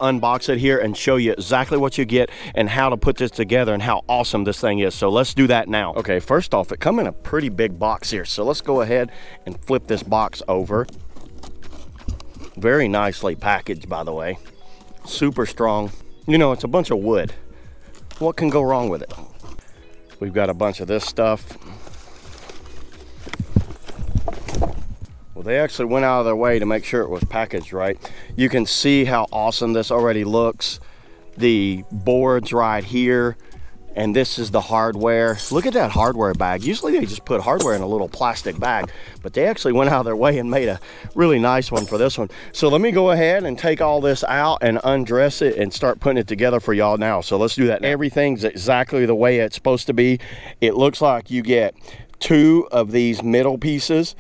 unbox it here and show you exactly what you get and how to put this together and how awesome this thing is. So let's do that now. Okay, first off, it comes in a pretty big box here. So let's go ahead and flip this box over. Very nicely packaged, by the way. Super strong. You know, it's a bunch of wood. What can go wrong with it? We've got a bunch of this stuff. Well, they actually went out of their way to make sure it was packaged right. You can see how awesome this already looks. The boards right here, and this is the hardware. Look at that hardware bag. Usually they just put hardware in a little plastic bag, but they actually went out of their way and made a really nice one for this one. So let me go ahead and take all this out and undress it and start putting it together for y'all now. So let's do that. Everything's exactly the way it's supposed to be. It looks like you get 2 of these middle pieces,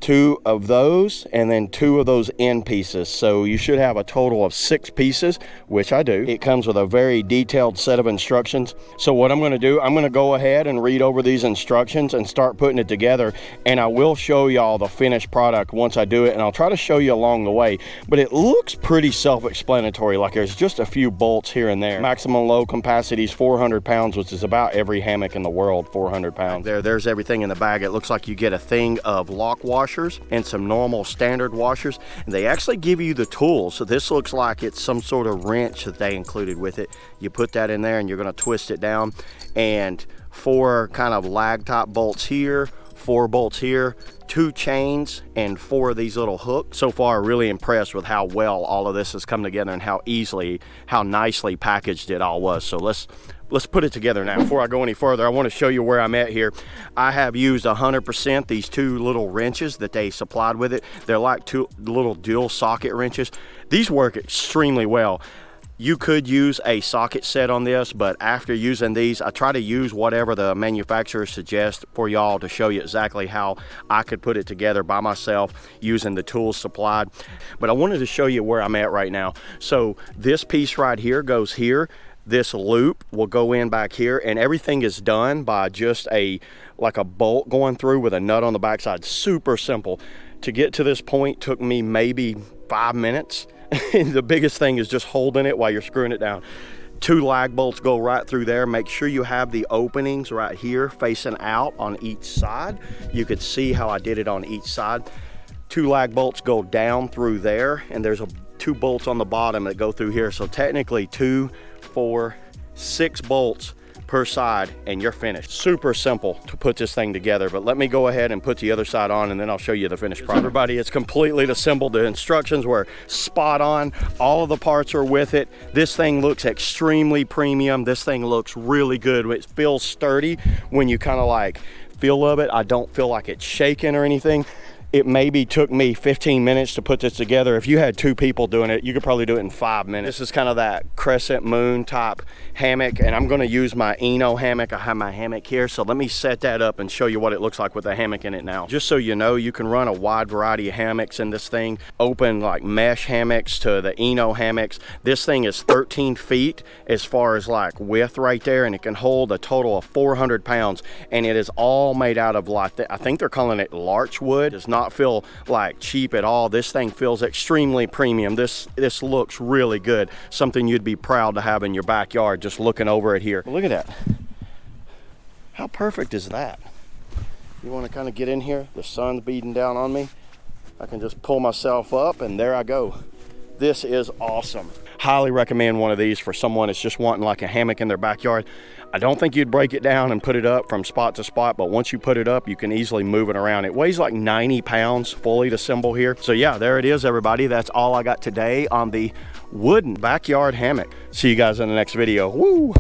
2 of those, and then 2 of those end pieces. So you should have a total of 6 pieces, which I do. It comes with a very detailed set of instructions. So what I'm going to do, I'm going to go ahead and read over these instructions and start putting it together, and I will show y'all the finished product once I do it, and I'll try to show you along the way. But it looks pretty self-explanatory, like there's just a few bolts here and there. Maximum load capacity is 400 pounds, which is about every hammock in the world, 400 pounds. There's everything in the bag. It looks like you get a thing of lock washers and some normal standard washers, and they actually give you the tools. So this looks like it's some sort of wrench that they included with it. You put that in there and you're going to twist it down, and 4 kind of lag type bolts here, 4 bolts here, 2 chains, and 4 of these little hooks. So far, really impressed with how well all of this has come together and how nicely packaged it all was. So let's put it together now. Before I go any further, I want to show you where I'm at here. I have used 100% these 2 little wrenches that they supplied with it. They're like 2 little dual socket wrenches. These work extremely well. You could use a socket set on this, but after using these, I try to use whatever the manufacturer suggests for y'all to show you exactly how I could put it together by myself using the tools supplied. But I wanted to show you where I'm at right now. So this piece right here goes here. This loop will go in back here, and everything is done by just like a bolt going through with a nut on the backside. Super simple. To get to this point took me maybe 5 minutes. And the biggest thing is just holding it while you're screwing it down. 2 lag bolts go right through there. Make sure you have the openings right here facing out on each side. You could see how I did it on each side. 2 lag bolts go down through there, and there's 2 bolts on the bottom that go through here. So technically 2, 4, 6 bolts per side, and you're finished. Super simple to put this thing together, but let me go ahead and put the other side on, and then I'll show you the finished product. Everybody, it's completely assembled. The instructions were spot on. All of the parts are with it. This thing looks extremely premium. This thing looks really good. It feels sturdy when you kind of like feel of it. I don't feel like it's shaking or anything. It maybe took me 15 minutes to put this together. If you had 2 people doing it, you could probably do it in 5 minutes. This is kind of that crescent moon type hammock, and I'm gonna use my Eno hammock. I have my hammock here, so let me set that up and show you what it looks like with a hammock in it now. Just so you know, you can run a wide variety of hammocks in this thing. Open like mesh hammocks to the Eno hammocks. This thing is 13 feet as far as like width right there, and it can hold a total of 400 pounds, and it is all made out of like, I think they're calling it larch wood. It's not feel like cheap at all. This thing feels extremely premium. This looks really good. Something you'd be proud to have in your backyard just looking over it here. Look at that. How perfect is that? You want to kind of get in here, the sun's beating down on me. I can just pull myself up and there I go. This is awesome. Highly recommend one of these for someone that's just wanting like a hammock in their backyard. I don't think you'd break it down and put it up from spot to spot, but once you put it up, you can easily move it around. It weighs like 90 pounds fully to assemble here. So yeah, there it is, everybody. That's all I got today on the wooden backyard hammock. See you guys in the next video. Woo!